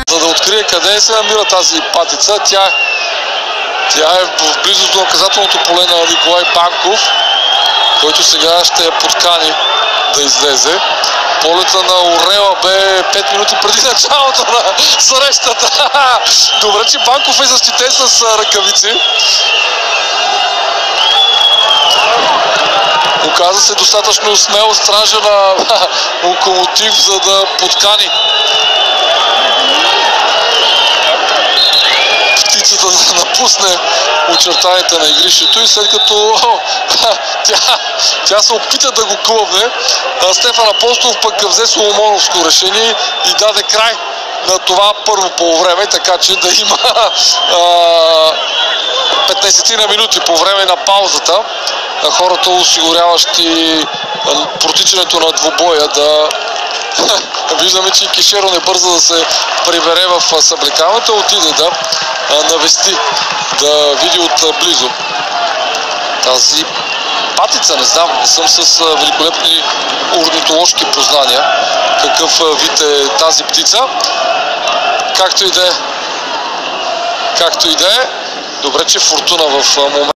За да открие къде се намира тази патица, тя е в близост до наказателното поле на Николай Банков, който сега ще я подкани да излезе. Полета на Орела бе 5 минути преди началото на срещата. Добре, че Банков е защитен с ръкавици. Оказа се достатъчно смел стража на Локомотив, за да подкани птицата да напусне очертаните на игрището и след като тя се опита да го клъвне, Стефан Апостолов пък взе соломоновско решение и даде край на това първо полувреме, така че да има 15 на минути по време на паузата хората, осигуряващи протичането на двубоя, да виждаме, че и Кишеро не бърза да се прибере в съблекалната, отиде да навести, да види отблизо тази патица. Не знам, не съм с великолепни орнитоложки познания какъв вид е тази птица. Както и да е. Добре, че Фортуна в момента